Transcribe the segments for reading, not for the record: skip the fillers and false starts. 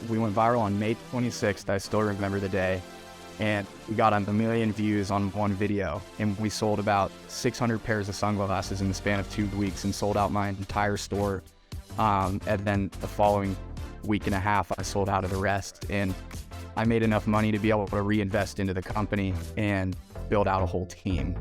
We went viral on May 26th. I still remember the day. And we got a million views on one video. And we sold about 600 pairs of sunglasses in the span of 2 weeks and sold out my entire store. And then the following week and a half, I sold out of the rest. And I made enough money to be able to reinvest into the company and build out a whole team.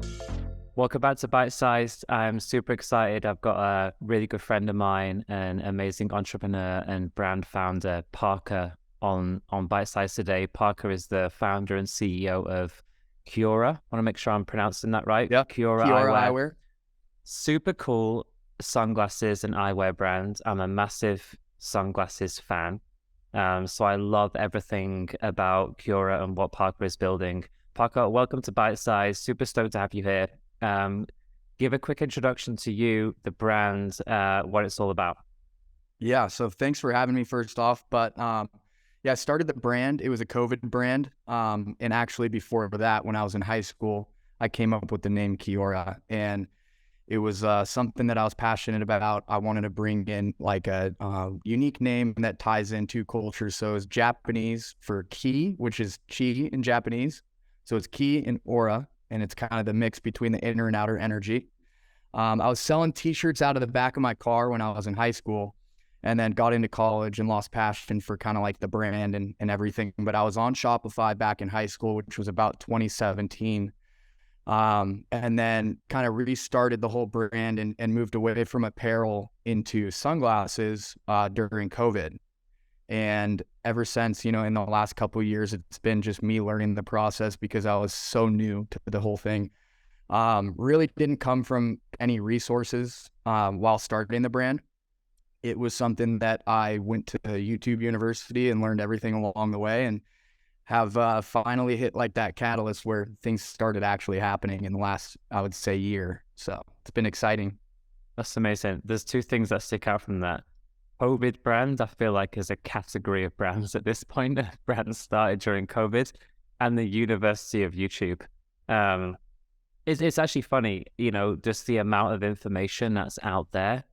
Welcome back to Bite Sized. I'm super excited. I've got a really good friend of mine, an amazing entrepreneur and brand founder, Parker, on Bite Sized today. Parker is the founder and CEO of Kiaura. I want to make sure I'm pronouncing that right. Yep. Kiaura Eyewear. Super cool sunglasses and eyewear brand. I'm a massive sunglasses fan. So I love everything about Kiaura and what Parker is building. Parker, welcome to Bite Size. Super stoked to have you here. Give a quick introduction to you, the brand, what it's all about. Yeah, so thanks for having me first off. But I started the brand. It was a COVID brand. And actually before that, when I was in high school, I came up with the name Kiaura. And it was something that I was passionate about. I wanted to bring in like a unique name that ties in two cultures. So it's Japanese for ki, which is chi in Japanese. So it's ki and aura. And it's kind of the mix between the inner and outer energy. I was selling t-shirts out of the back of my car when I was in high school, and then got into college and lost passion for kind of like the brand and everything. But I was on Shopify back in high school, which was about 2017. And then kind of restarted the whole brand and moved away from apparel into sunglasses during COVID. And ever since, in the last couple of years, it's been just me learning the process because I was so new to the whole thing. Really didn't come from any resources while starting the brand. It was something that I went to YouTube University and learned everything along the way, and have finally hit like that catalyst where things started actually happening in the last, I would say, year. So it's been exciting. That's amazing. There's two things that stick out from that. COVID brand, I feel like, is a category of brands at this point. Brands started during COVID, and the University of YouTube. It's actually funny, just the amount of information that's out there.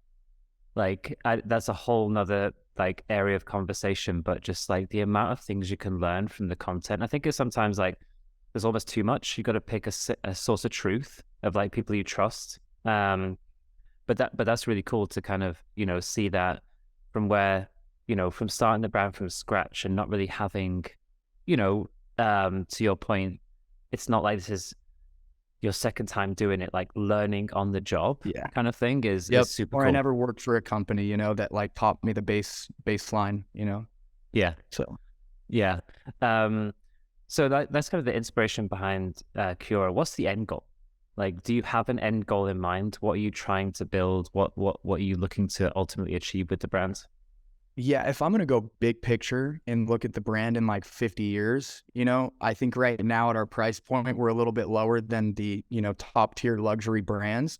Like that's a whole nother like area of conversation, but just like the amount of things you can learn from the content. I think it's sometimes like there's almost too much. You got to pick a source of truth of like people you trust. But that's really cool to kind of see that from where, from starting the brand from scratch and not really having, to your point, it's not like this is your second time doing it, like learning on the job kind of thing is super cool. Or I never worked for a company, that like taught me the baseline, Yeah. So, yeah. So that's kind of the inspiration behind Kiaura. What's the end goal? Like, do you have an end goal in mind? What are you trying to build? What are you looking to ultimately achieve with the brand? Yeah, if I'm going to go big picture and look at the brand in like 50 years, I think right now at our price point, we're a little bit lower than the, top tier luxury brands.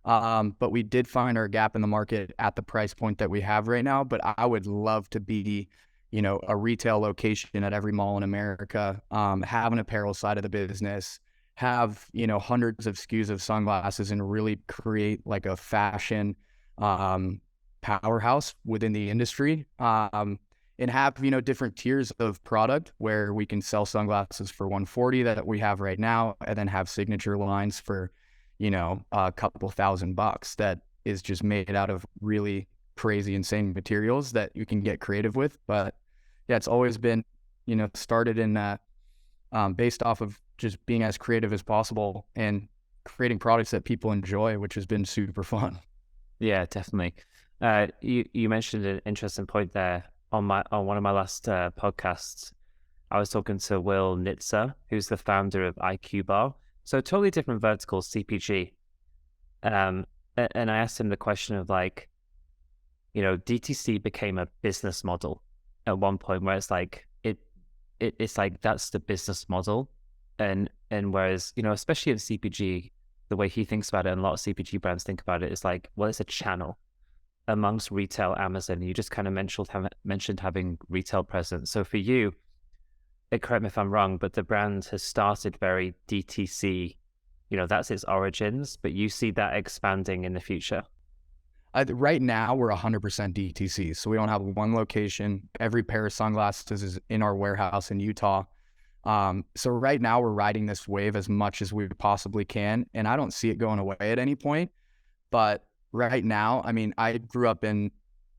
But we did find our gap in the market at the price point that we have right now. But I would love to be, a retail location at every mall in America, have an apparel side of the business, have, hundreds of SKUs of sunglasses, and really create like a fashion powerhouse within the industry, and have, different tiers of product where we can sell sunglasses for $140 that we have right now, and then have signature lines for, a couple $1,000 that is just made out of really crazy, insane materials that you can get creative with. But yeah, it's always been, started in based off of just being as creative as possible and creating products that people enjoy, which has been super fun. Yeah, definitely. You mentioned an interesting point there on one of my last podcasts. I was talking to Will Nitzer, who's the founder of IQ Bar. So totally different vertical, CPG. And I asked him the question of like, DTC became a business model at one point where it's like it's like that's the business model. And whereas, especially in CPG, the way he thinks about it, and a lot of CPG brands think about it, is like, well, it's a channel amongst retail, Amazon. You just kind of mentioned having retail presence. So for you, correct me if I'm wrong, but the brand has started very DTC, that's its origins, but you see that expanding in the future. Right now, we're 100% DTC. So we don't have one location. Every pair of sunglasses is in our warehouse in Utah. So right now, we're riding this wave as much as we possibly can. And I don't see it going away at any point. But right now, I mean, I grew up in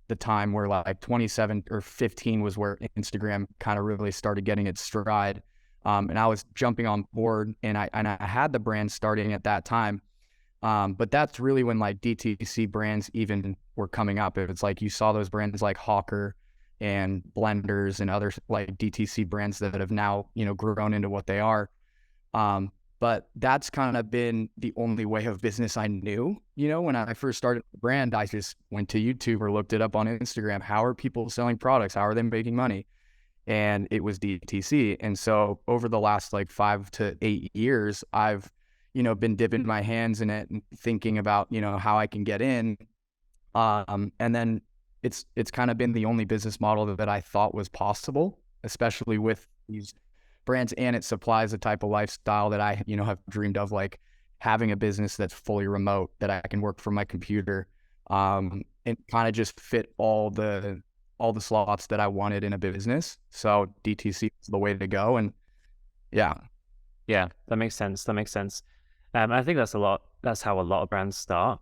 the time where like 27 or 15 was where Instagram kind of really started getting its stride. And I was jumping on board, and I had the brand starting at that time. But that's really when like DTC brands even were coming up. It's like you saw those brands like Hawker and Blenders and other like DTC brands that have now, grown into what they are. But that's kind of been the only way of business I knew. When I first started the brand, I just went to YouTube or looked it up on Instagram. How are people selling products? How are they making money? And it was DTC. And so over the last like 5 to 8 years, I've been dipping my hands in it and thinking about, how I can get in. And then it's kind of been the only business model that I thought was possible, especially with these brands, and it supplies a type of lifestyle that I, have dreamed of, like having a business that's fully remote, that I can work from my computer, and kind of just fit all the slots that I wanted in a business. So DTC is the way to go. And yeah, that makes sense. I think that's how a lot of brands start.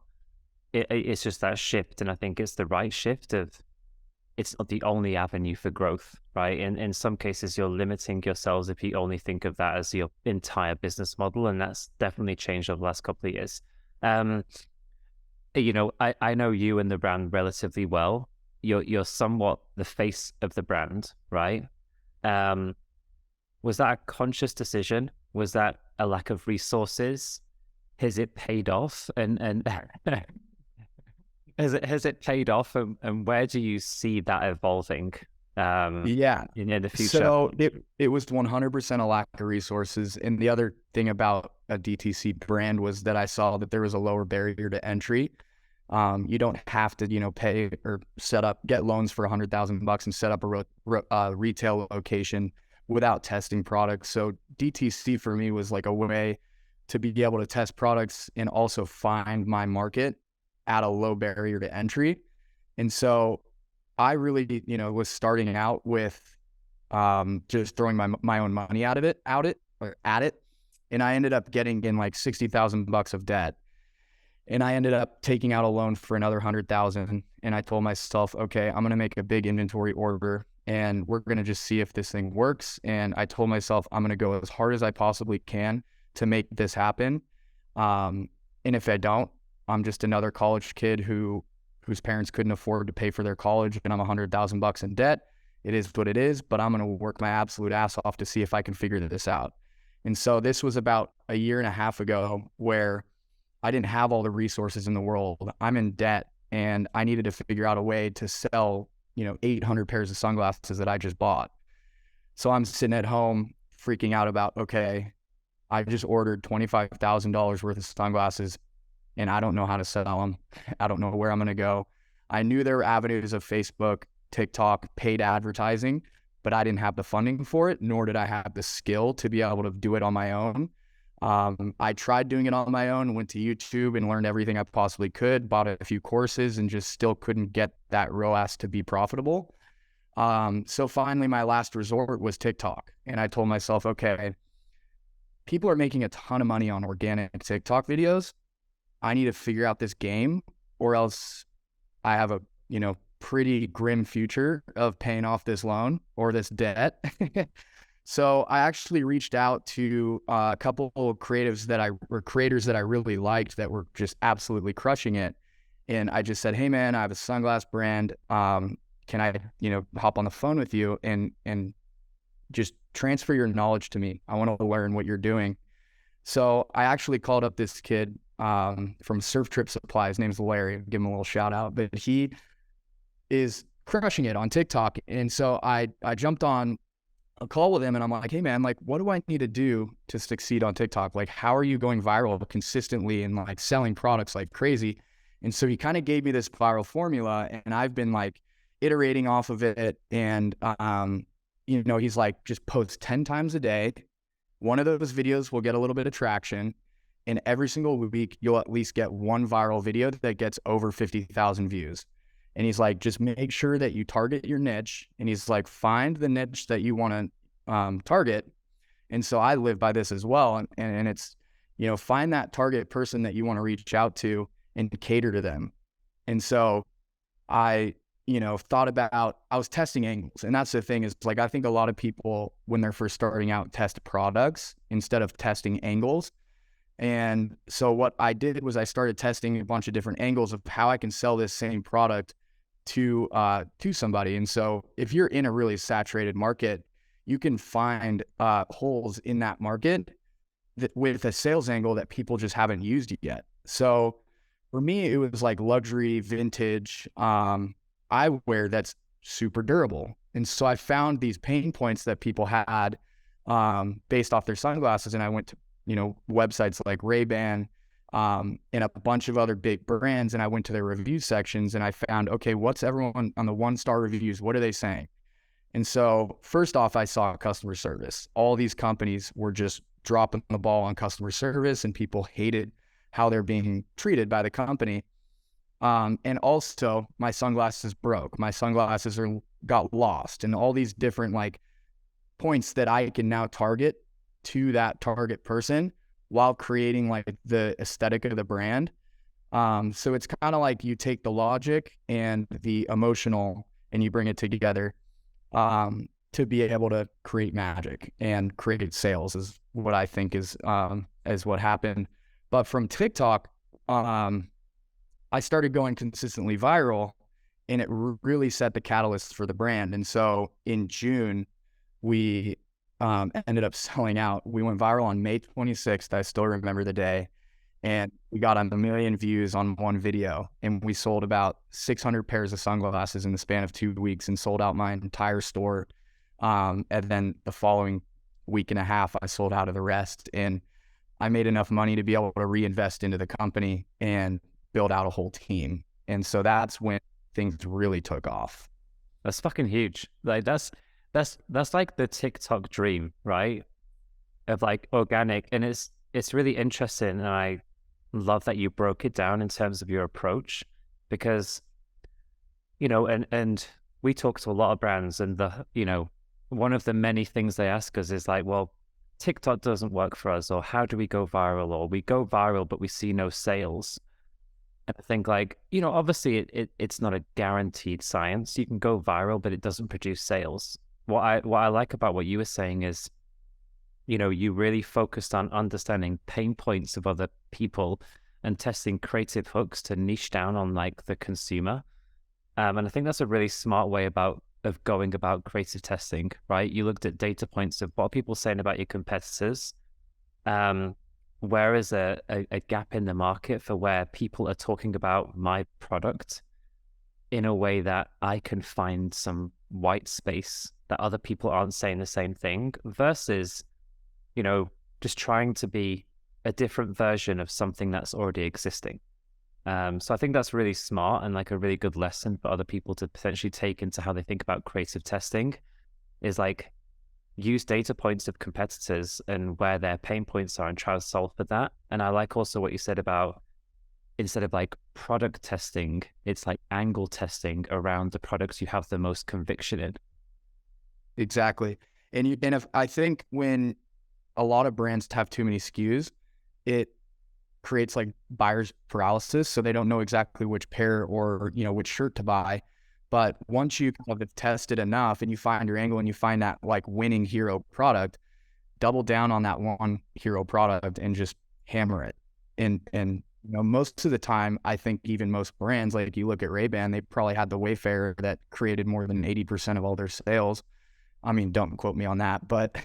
It's just that shift, and I think it's the right shift of it's not the only avenue for growth, right? In some cases, you're limiting yourselves if you only think of that as your entire business model, and that's definitely changed over the last couple of years. I know you and the brand relatively well. You're somewhat the face of the brand, right? Was that a conscious decision? Was that a lack of resources? Has it paid off? And has it paid off? And where do you see that evolving? In the future? So it was 100% a lack of resources. And the other thing about a DTC brand was that I saw that there was a lower barrier to entry. You don't have to, pay or get loans for $100,000 and set up a retail location without testing products. So DTC for me was like a way to be able to test products and also find my market at a low barrier to entry. And so I really, was starting out with just throwing my own money at it. And I ended up getting in like $60,000 of debt. And I ended up taking out a loan for another $100,000. And I told myself, okay, I'm going to make a big inventory order and we're going to just see if this thing works. And I told myself, I'm going to go as hard as I possibly can to make this happen. And if I don't, I'm just another college kid whose parents couldn't afford to pay for their college, and I'm $100,000 in debt. It is what it is, but I'm going to work my absolute ass off to see if I can figure this out. And so this was about a year and a half ago where I didn't have all the resources in the world. I'm in debt and I needed to figure out a way to sell, 800 pairs of sunglasses that I just bought. So I'm sitting at home freaking out about, okay, I just ordered $25,000 worth of sunglasses and I don't know how to sell them. I don't know where I'm going to go. I knew there were avenues of Facebook, TikTok, paid advertising, but I didn't have the funding for it, nor did I have the skill to be able to do it on my own. I tried doing it on my own, went to YouTube and learned everything I possibly could, bought a few courses and just still couldn't get that ROAS to be profitable. So finally my last resort was TikTok. And I told myself, okay, people are making a ton of money on organic TikTok videos. I need to figure out this game or else I have a, pretty grim future of paying off this loan or this debt. So I actually reached out to a couple of creators that I really liked that were just absolutely crushing it. And I just said, hey man, I have a sunglass brand. Can I, hop on the phone with you and just transfer your knowledge to me? I want to learn what you're doing. So I actually called up this kid from Surf Trip Supply. His name's Larry. Give him a little shout out, but he is crushing it on TikTok. And so I jumped on a call with him and I'm like, hey man, like, what do I need to do to succeed on TikTok? Like, how are you going viral consistently and like selling products like crazy? And so he kind of gave me this viral formula and I've been like iterating off of it. And, he's like, just post 10 times a day. One of those videos will get a little bit of traction. and every single week you'll at least get one viral video that gets over 50,000 views. And he's like, just make sure that you target your niche. And he's like, find the niche that you want to target. And so I live by this as well. And it's, you know, find that target person that you want to reach out to and cater to them. And so I, you know, I was testing angles. And that's the thing is, like, I think a lot of people, when they're first starting out, test products instead of testing angles. And so what I did was I started testing a bunch of different angles of how I can sell this same product to somebody. And so if you're in a really saturated market, you can find holes in that market with a sales angle that people just haven't used yet. So for me, it was like luxury, vintage eyewear that's super durable. And so I found these pain points that people had based off their sunglasses. And I went to, you know, websites like Ray-Ban and a bunch of other big brands. And I went to their review sections and I found, okay, what's everyone on the 1-star reviews? What are they saying? And so first off, I saw customer service. All these companies were just dropping the ball on customer service and people hated how they're being treated by the company. And also my sunglasses broke. My sunglasses got lost, and all these different like points that I can now target to that target person while creating like the aesthetic of the brand. So it's kind of like you take the logic and the emotional and you bring it together to be able to create magic and create sales is what I think is what happened. But from TikTok, I started going consistently viral, and it really set the catalyst for the brand. And so in June, we ended up selling out. We went viral on May 26th. I still remember the day. And we got 1 million views on one video. And we sold about 600 pairs of sunglasses in the span of 2 weeks and sold out my entire store. And then the following week and a half, I sold out of the rest. And I made enough money to be able to reinvest into the company and build out a whole team. And so that's when things really took off. That's fucking huge. Like that's like the TikTok dream, right? Of like organic. And it's really interesting. And I love that you broke it down in terms of your approach, because, you know, and we talk to a lot of brands, and one of the many things they ask us is like, well, TikTok doesn't work for us, or how do we go viral? Or we go viral, but we see no sales. And I think, like, you know, obviously it's not a guaranteed science. You can go viral, but it doesn't produce sales. What I like about what you were saying is, you know, you really focused on understanding pain points of other people and testing creative hooks to niche down on like the consumer. And I think that's a really smart way of going about creative testing, right? You looked at data points of what are people saying about your competitors. Where is a gap in the market for where people are talking about my product in a way that I can find some white space that other people aren't saying the same thing, versus, you know, just trying to be a different version of something that's already existing. So I think that's really smart and like a really good lesson for other people to potentially take into how they think about creative testing, is like use data points of competitors and where their pain points are and try to solve for that. And I like also what you said about, instead of like product testing, it's like angle testing around the products you have the most conviction in. Exactly. And if I think when a lot of brands have too many SKUs, it creates like buyer's paralysis. So they don't know exactly which pair or, you know, which shirt to buy. But once you kind of tested enough and you find your angle and you find that like winning hero product, double down on that one hero product and just hammer it. And you know, most of the time, I think even most brands, like you look at Ray-Ban, they probably had the Wayfarer that created more than 80% of all their sales. I mean, don't quote me on that, but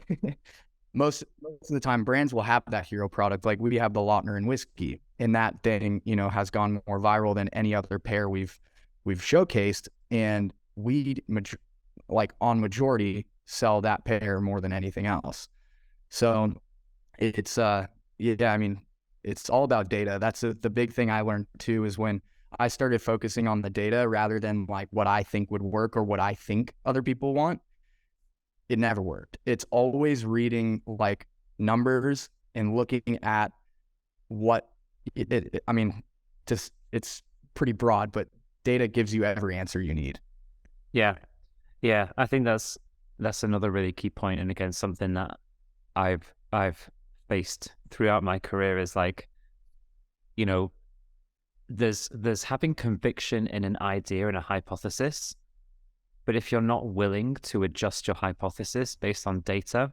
most of the time brands will have that hero product. Like we have the Lautner and whiskey, and that thing, you know, has gone more viral than any other pair we've showcased. And we like on majority sell that pair more than anything else. So it's, I mean, it's all about data. That's the big thing I learned too, is when I started focusing on the data rather than like what I think would work or what I think other people want. It never worked. It's always reading like numbers and looking at what I mean, just it's pretty broad, but data gives you every answer you need. Yeah. Yeah. I think that's another really key point. And again, something that I've faced throughout my career is like, you know, there's having conviction in an idea and a hypothesis, but if you're not willing to adjust your hypothesis based on data,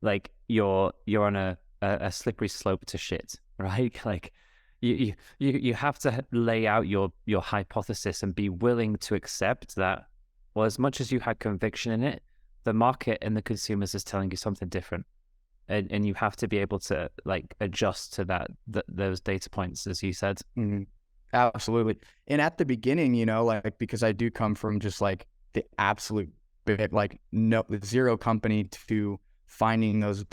like you're on a slippery slope to shit, right? Like you have to lay out your hypothesis and be willing to accept that, well, as much as you had conviction in it, the market and the consumers is telling you something different. And you have to be able to like adjust to those data points, as you said. Mm-hmm. Absolutely. And at the beginning, you know, like, because I do come from just like the absolute big, like no zero company to finding those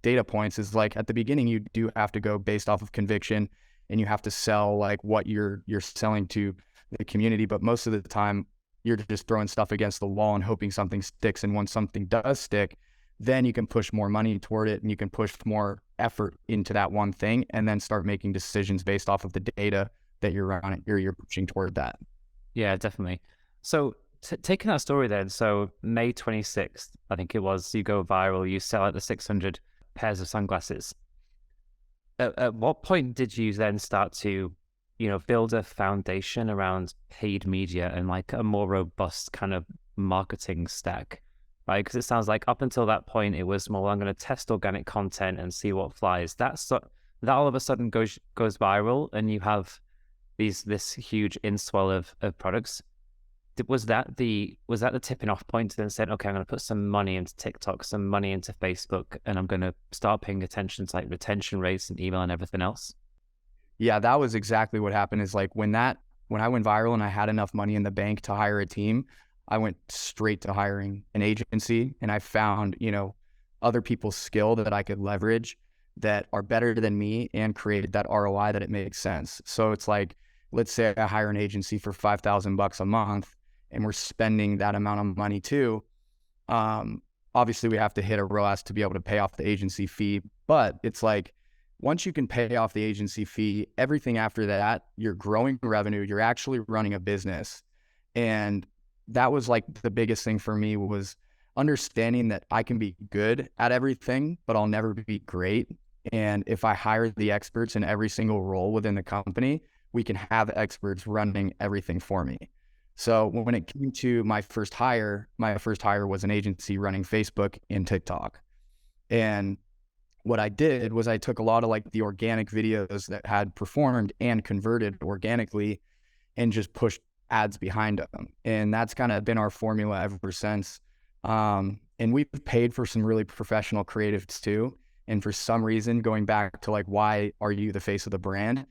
data points is like, at the beginning, you do have to go based off of conviction, and you have to sell like what you're selling to the community. But most of the time you're just throwing stuff against the wall and hoping something sticks. And when something does stick, then you can push more money toward it, and you can push more effort into that one thing, and then start making decisions based off of the data that you're running, you're pushing toward that. Yeah, definitely. So taking that story then, so May 26th, I think it was, you go viral, you sell out the 600 pairs of sunglasses. At what point did you then start to, you know, build a foundation around paid media and like a more robust kind of marketing stack? Right, because it sounds like up until that point, it was more, I'm going to test organic content and see what flies. That all of a sudden goes viral, and you have this huge inswell of products. Was that the tipping off point to then say, okay, I'm going to put some money into TikTok, some money into Facebook, and I'm going to start paying attention to like retention rates and email and everything else? Yeah, that was exactly what happened. Is like when I went viral and I had enough money in the bank to hire a team, I went straight to hiring an agency, and I found, you know, other people's skill that I could leverage that are better than me and created that ROI that it makes sense. So it's like, let's say I hire an agency for $5,000 a month, and we're spending that amount of money too. Obviously we have to hit a ROAS to be able to pay off the agency fee, but it's like, once you can pay off the agency fee, everything after that, you're growing revenue, you're actually running a business. And that was like the biggest thing for me, was understanding that I can be good at everything, but I'll never be great. And if I hire the experts in every single role within the company, we can have experts running everything for me. So when it came to my first hire was an agency running Facebook and TikTok. And what I did was I took a lot of like the organic videos that had performed and converted organically and just pushed ads behind them. And that's kind of been our formula ever since. And we've paid for some really professional creatives too. And for some reason, going back to like, why are you the face of the brand?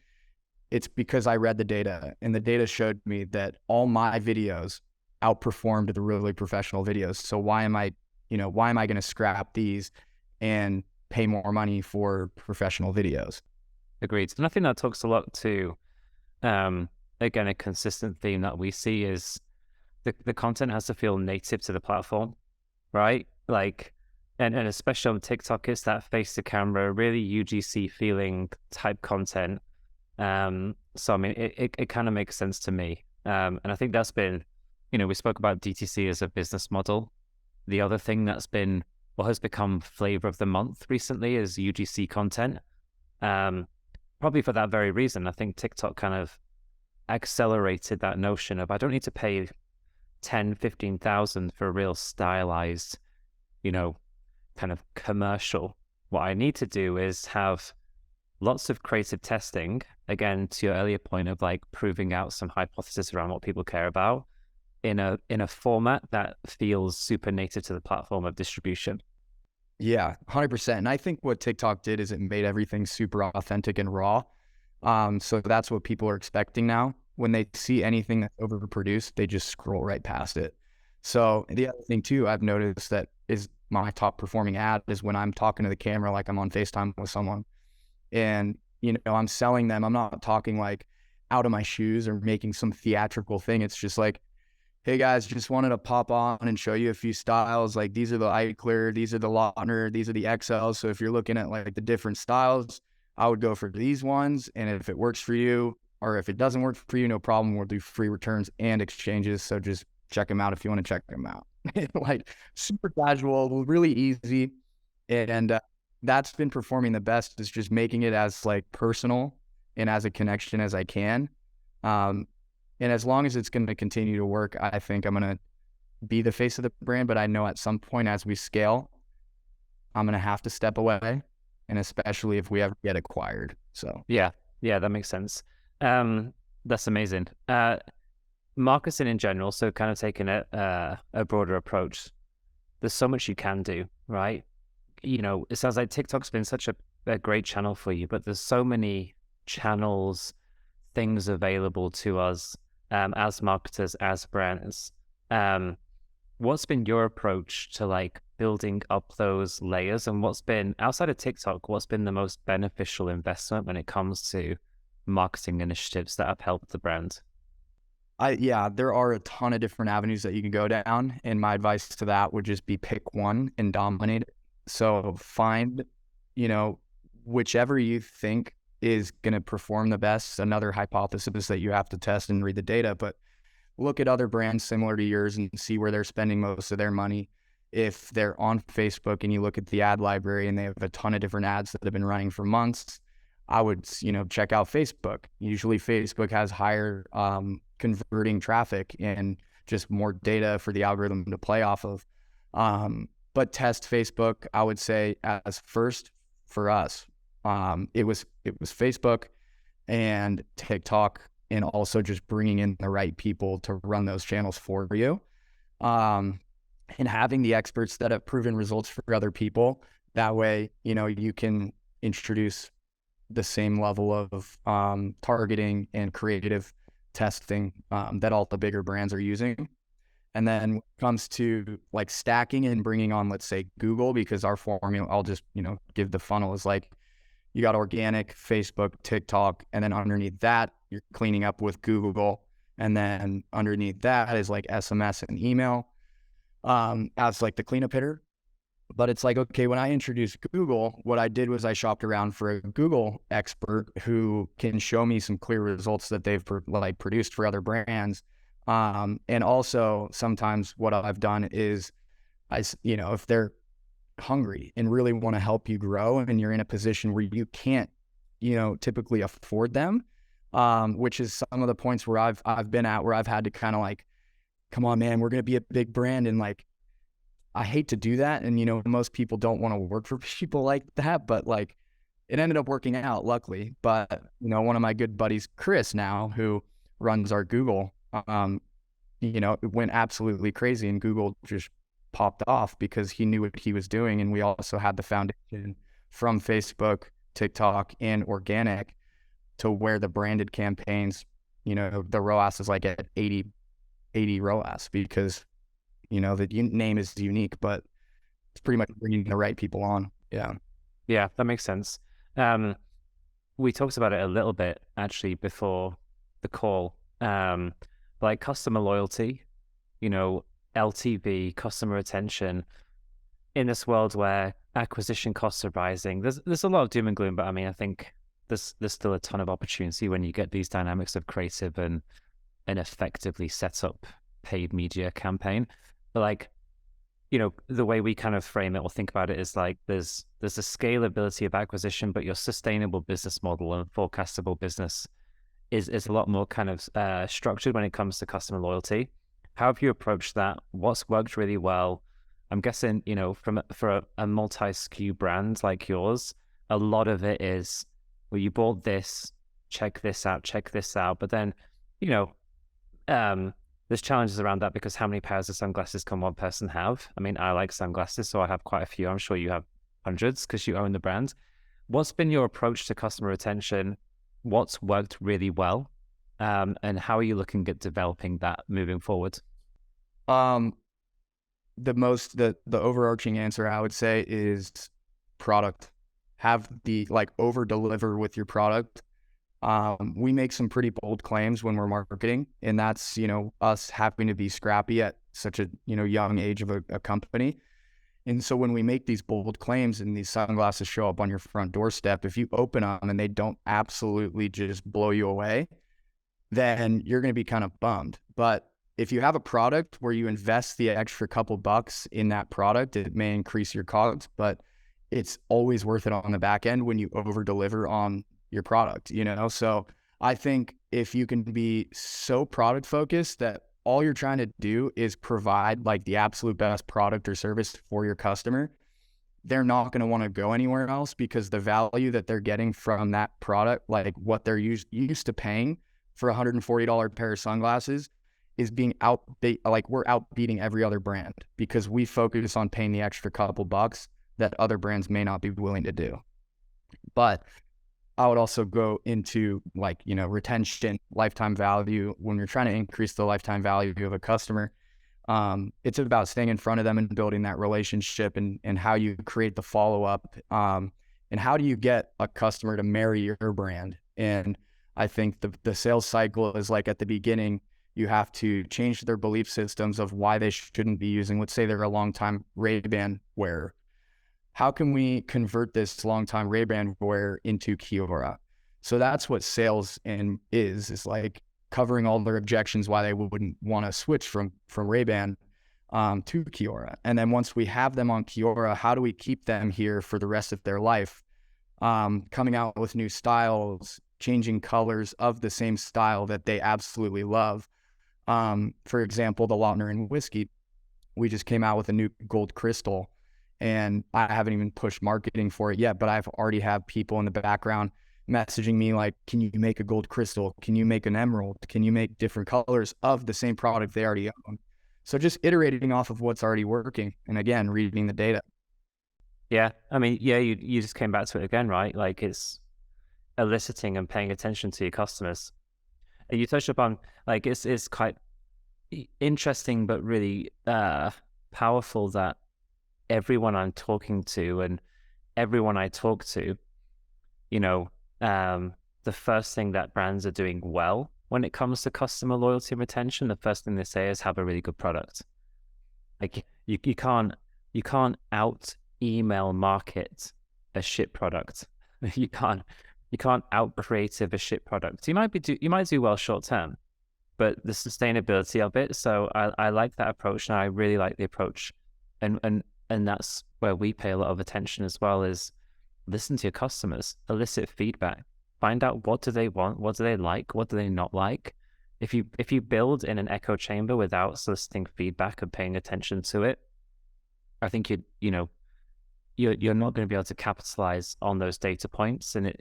It's because I read the data, and the data showed me that all my videos outperformed the really professional videos. So why am I going to scrap these and pay more money for professional videos? Agreed. And I think that talks a lot to, again, a consistent theme that we see is the content has to feel native to the platform, right? Like, and especially on TikTok, it's that face to camera, really UGC feeling type content. So, I mean, it kind of makes sense to me. And I think that's been, you know, we spoke about DTC as a business model. The other thing that's been, has become flavor of the month recently is UGC content. Probably for that very reason. I think TikTok kind of accelerated that notion of, I don't need to pay 10, 15,000 for a real stylized, you know, kind of commercial. What I need to do is have lots of creative testing, again, to your earlier point of like proving out some hypothesis around what people care about in a format that feels super native to the platform of distribution. Yeah, 100%. And I think what TikTok did is it made everything super authentic and raw. So that's what people are expecting now. When they see anything that's overproduced, they just scroll right past it. So the other thing too, I've noticed that is my top performing ad is when I'm talking to the camera, like I'm on FaceTime with someone, and, you know, I'm selling them. I'm not talking like out of my shoes or making some theatrical thing. It's just like, hey guys, just wanted to pop on and show you a few styles. Like, these are the eye clear, these are the Lautner, these are the XLs. So if you're looking at like the different styles, I would go for these ones. And if it works for you, or if it doesn't work for you, no problem. We'll do free returns and exchanges. So just check them out if you want to check them out. Like super casual, really easy. And that's been performing the best, is just making it as like personal and as a connection as I can. And as long as it's going to continue to work, I think I'm going to be the face of the brand. But I know at some point as we scale, I'm going to have to step away. And especially if we ever get acquired. So yeah, that makes sense. That's amazing. Marketing in general, so kind of taking a broader approach, there's so much you can do, right? You know, it sounds like TikTok's been such a great channel for you, but there's so many channels, things available to us as marketers, as brands. What's been your approach to like building up those layers, and what's been, outside of TikTok, what's been the most beneficial investment when it comes to marketing initiatives that have helped the brand? There are a ton of different avenues that you can go down. And my advice to that would just be pick one and dominate it. So find, whichever you think is going to perform the best. Another hypothesis that you have to test and read the data, but look at other brands similar to yours and see where they're spending most of their money. If they're on Facebook and you look at the ad library and they have a ton of different ads that have been running for months, I would, check out Facebook. Usually Facebook has higher converting traffic and just more data for the algorithm to play off of. But test Facebook, I would say, as first for us. It was Facebook and TikTok, and also just bringing in the right people to run those channels for you. And having the experts that have proven results for other people. That way, you can introduce the same level of targeting and creative testing that all the bigger brands are using. And then when it comes to like stacking and bringing on, let's say, Google, because our formula, I'll just, give the funnel, is like, you got organic, Facebook, TikTok, and then underneath that, you're cleaning up with Google. And then underneath that is like SMS and email as like the cleanup hitter. But it's like, okay, when I introduced Google, what I did was I shopped around for a Google expert who can show me some clear results that they've produced for other brands. And also sometimes what I've done is if they're hungry and really want to help you grow and you're in a position where you can't, typically afford them, which is some of the points where I've been at, where I've had to kind of like, come on, man, we're going to be a big brand. And like, I hate to do that. And, most people don't want to work for people like that, but like it ended up working out, luckily. But, one of my good buddies, Chris, now, who runs our Google, it went absolutely crazy, and Google just popped off because he knew what he was doing. And we also had the foundation from Facebook, TikTok, and organic to where the branded campaigns, the ROAS is like at 80 ROAS because, the name is unique, but it's pretty much bringing the right people on. Yeah. Yeah, that makes sense. We talked about it a little bit actually before the call. Like customer loyalty, LTV, customer retention, in this world where acquisition costs are rising, there's a lot of doom and gloom, but I mean, I think there's still a ton of opportunity when you get these dynamics of creative and an effectively set up paid media campaign. But like, the way we kind of frame it or think about it is like there's a scalability of acquisition, but your sustainable business model and forecastable business is a lot more kind of structured when it comes to customer loyalty. How have you approached that? What's worked really well? I'm guessing, for a multi-SKU brand like yours, a lot of it is, well, you bought this, check this out. But then, there's challenges around that because how many pairs of sunglasses can one person have? I mean, I like sunglasses, so I have quite a few. I'm sure you have hundreds because you own the brand. What's been your approach to customer retention? What's worked really well? And how are you looking at developing that moving forward? The overarching answer I would say is product. Have the over deliver with your product. We make some pretty bold claims when we're marketing, and that's, us having to be scrappy at such a, young age of a company. And so when we make these bold claims and these sunglasses show up on your front doorstep, if you open them and they don't absolutely just blow you away, then you're going to be kind of bummed. But if you have a product where you invest the extra couple bucks in that product, it may increase your costs, but it's always worth it on the back end when you over deliver on your product, you know? So I think if you can be so product focused that all you're trying to do is provide like the absolute best product or service for your customer, they're not going to want to go anywhere else, because the value that they're getting from that product, like what they're used to paying for $140 pair of sunglasses, is being we're outbeating every other brand, because we focus on paying the extra couple bucks that other brands may not be willing to do. But I would also go into like, you know, retention, lifetime value. When you're trying to increase the lifetime value of a customer, it's about staying in front of them and building that relationship, and how you create the follow-up, and how do you get a customer to marry your brand. And I think the sales cycle is like, at the beginning, you have to change their belief systems of why they shouldn't be using, let's say they're a longtime Ray-Ban wearer. How can we convert this longtime Ray-Ban wearer into Kiaura? So that's what sales is like covering all their objections why they wouldn't want to switch from Ray-Ban to Kiaura. And then once we have them on Kiaura, how do we keep them here for the rest of their life? Coming out with new styles, changing colors of the same style that they absolutely love. For example, the Lautner and whiskey, we just came out with a new gold crystal, and I haven't even pushed marketing for it yet, but I've already have people in the background messaging me like, can you make a gold crystal? Can you make an emerald? Can you make different colors of the same product they already own? So just iterating off of what's already working. And again, reading the data. Yeah. I mean, yeah, you just came back to it again, right? Like, it's eliciting and paying attention to your customers. And you touched upon, like, it's quite interesting, but really powerful that everyone I'm talking to and everyone I talk to, you know, the first thing that brands are doing well when it comes to customer loyalty and retention, the first thing they say is have a really good product. Like, you can't out email market a shit product. You can't out creative a shit product. You might do well short term, but the sustainability of it. So I like that approach, and I really like the approach, and that's where we pay a lot of attention as well, is listen to your customers, elicit feedback, find out what do they want, what do they like, what do they not like. If you build in an echo chamber without soliciting feedback and paying attention to it, I think you're not going to be able to capitalize on those data points. And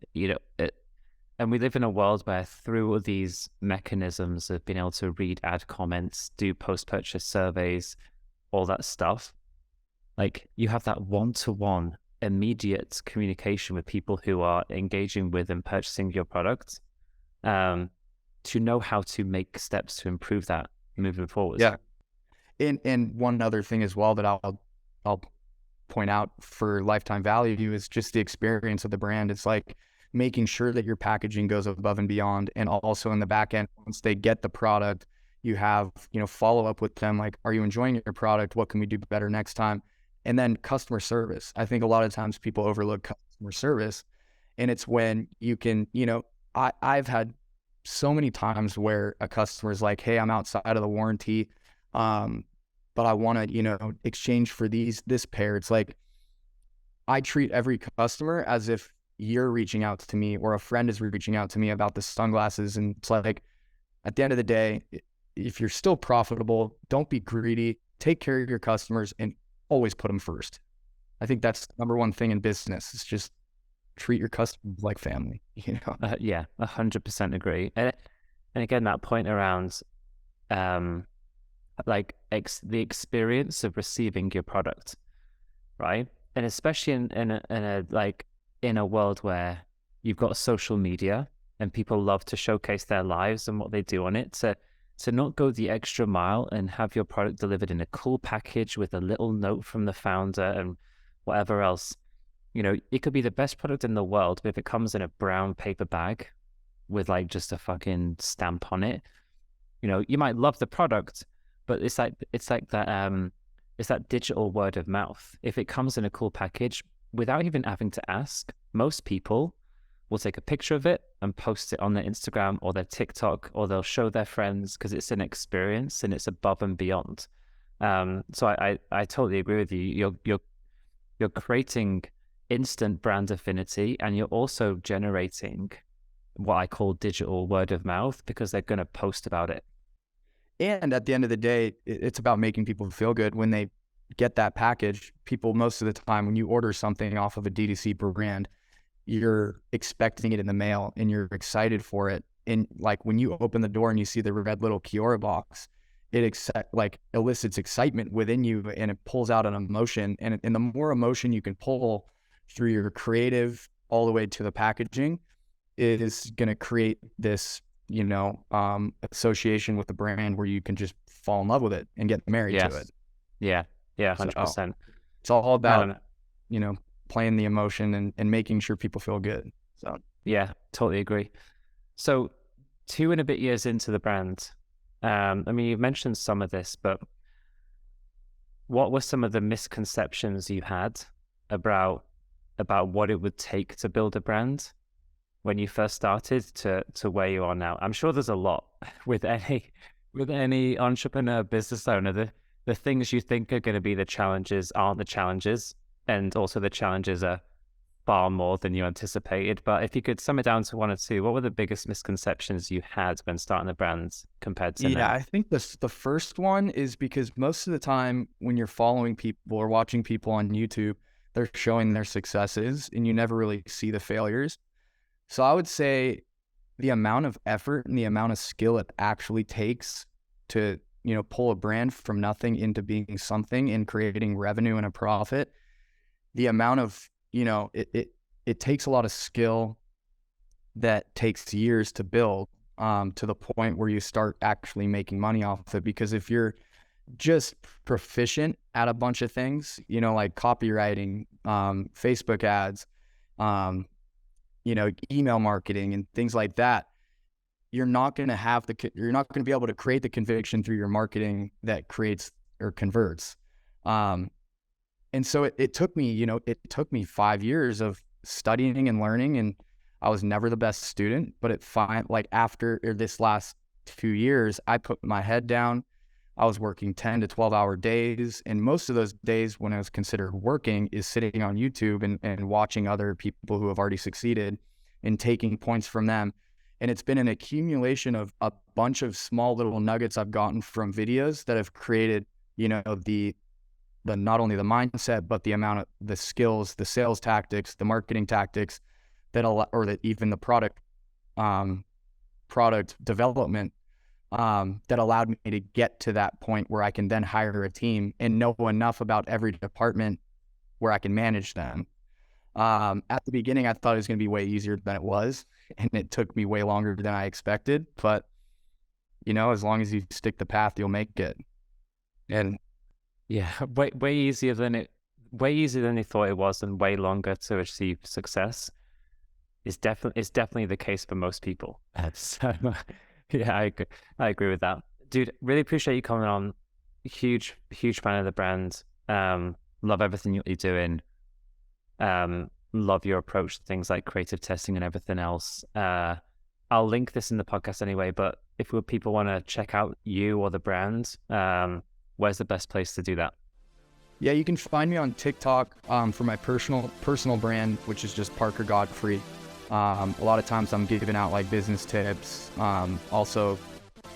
and we live in a world where through these mechanisms of being able to read ad comments, do post-purchase surveys, all that stuff, like, you have that one-to-one immediate communication with people who are engaging with and purchasing your product, to know how to make steps to improve that moving forward. Yeah. And one other thing as well that I'll point out for lifetime value is just the experience of the brand. It's like making sure that your packaging goes above and beyond, and also in the back end, once they get the product, you have, you know, follow up with them, like, are you enjoying your product? What can we do better next time? And then customer service. I think a lot of times people overlook customer service, and it's when you can, you know, I've had so many times where a customer is like, hey, I'm outside of the warranty, but I want to, you know, exchange for this pair. It's like, I treat every customer as if you're reaching out to me or a friend is reaching out to me about the sunglasses. And it's like, at the end of the day, if you're still profitable, don't be greedy, take care of your customers, and always put them first. I think that's the number one thing in business, is just treat your customers like family, you know? Yeah, 100% agree. And again, that point around the experience of receiving your product, right? And especially in a world where you've got social media and people love to showcase their lives and what they do on it, to not go the extra mile and have your product delivered in a cool package with a little note from the founder and whatever else. You know, it could be the best product in the world, but if it comes in a brown paper bag with like just a fucking stamp on it, you know, you might love the product, but it's like that It's that digital word of mouth. If it comes in a cool package, without even having to ask, most people will take a picture of it and post it on their Instagram or their TikTok, or they'll show their friends because it's an experience and it's above and beyond. So I totally agree with you. You're creating instant brand affinity, and you're also generating what I call digital word of mouth, because they're going to post about it. And at the end of the day, it's about making people feel good when they get that package. People, most of the time, when you order something off of a D2C brand, you're expecting it in the mail and you're excited for it. And like when you open the door and you see the red little Kiaura box, it elicits excitement within you, and it pulls out an emotion. And the more emotion you can pull through your creative all the way to the packaging, it is going to create this, association with the brand where you can just fall in love with it and get married to it. Yeah, 100%. So it's all about, playing the emotion and making sure people feel good. So yeah, totally agree. So 2 and a bit years into the brand, you've mentioned some of this, but what were some of the misconceptions you had about what it would take to build a brand when you first started to where you are now? I'm sure there's a lot with any entrepreneur, business owner. The things you think are going to be the challenges aren't the challenges, and also the challenges are far more than you anticipated. But if you could sum it down to 1 or 2, what were the biggest misconceptions you had when starting the brand compared to now? Yeah, I think the first one is because most of the time when you're following people or watching people on YouTube, they're showing their successes and you never really see the failures. So I would say the amount of effort and the amount of skill it actually takes to, pull a brand from nothing into being something and creating revenue and a profit, the amount of, it takes a lot of skill that takes years to build, to the point where you start actually making money off of it. Because if you're just proficient at a bunch of things, like copywriting, Facebook ads, email marketing and things like that, you're not going to be able to create the conviction through your marketing that creates or converts. And so it took me 5 years of studying and learning, and I was never the best student, but after this last 2 years, I put my head down. I was working 10 to 12 hour days. And most of those days when I was considered working is sitting on YouTube and watching other people who have already succeeded and taking points from them. And it's been an accumulation of a bunch of small little nuggets I've gotten from videos that have created, the not only the mindset, but the amount of the skills, the sales tactics, the marketing tactics even the product development that allowed me to get to that point where I can then hire a team and know enough about every department where I can manage them. At the beginning, I thought it was going to be way easier than it was, and it took me way longer than I expected. But, as long as you stick the path, you'll make it. And yeah, way easier than you thought it was, and way longer to achieve success is definitely the case for most people. So yeah, I agree with that, dude. Really appreciate you coming on. Huge fan of the brand. Love everything you're doing. Love your approach to things like creative testing and everything else. I'll link this in the podcast anyway, but if people want to check out you or the brand, where's the best place to do that? Yeah, you can find me on TikTok for my personal brand, which is just Parker Godfrey. A lot of times I'm giving out like business tips. Also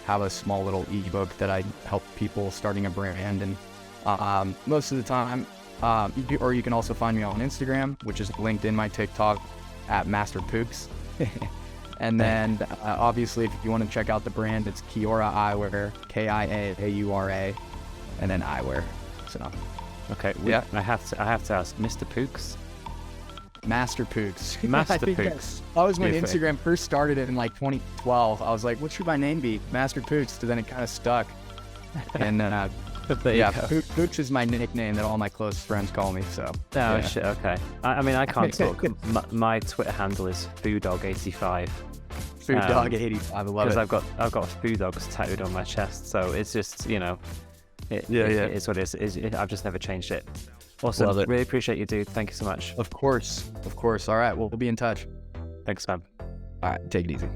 have a small little ebook that I help people starting a brand. And most of the time, you can also find me on Instagram, which is linked in my TikTok at Master Pooks. And then obviously, if you want to check out the brand, it's Kiaura Eyewear, Kiaura, and then eyewear. So okay, yeah. I have to ask, Mr. Pooks. Master Pooks. Master Pooks. That was when Instagram first started in like 2012. I was like, what should my name be? Master Pooks. So then it kind of stuck. And then, Pooks is my nickname that all my close friends call me. So. Oh, yeah. Shit. Okay. I can't talk. My Twitter handle is FoodDog85. FoodDog85. I love it. Because I've got Food Dogs tattooed on my chest. So it's just, It's what it is. I've just never changed it. Awesome. Love it. Really appreciate you, dude. Thank you so much. Of course. All right, we'll be in touch. Thanks, man. All right, take it easy.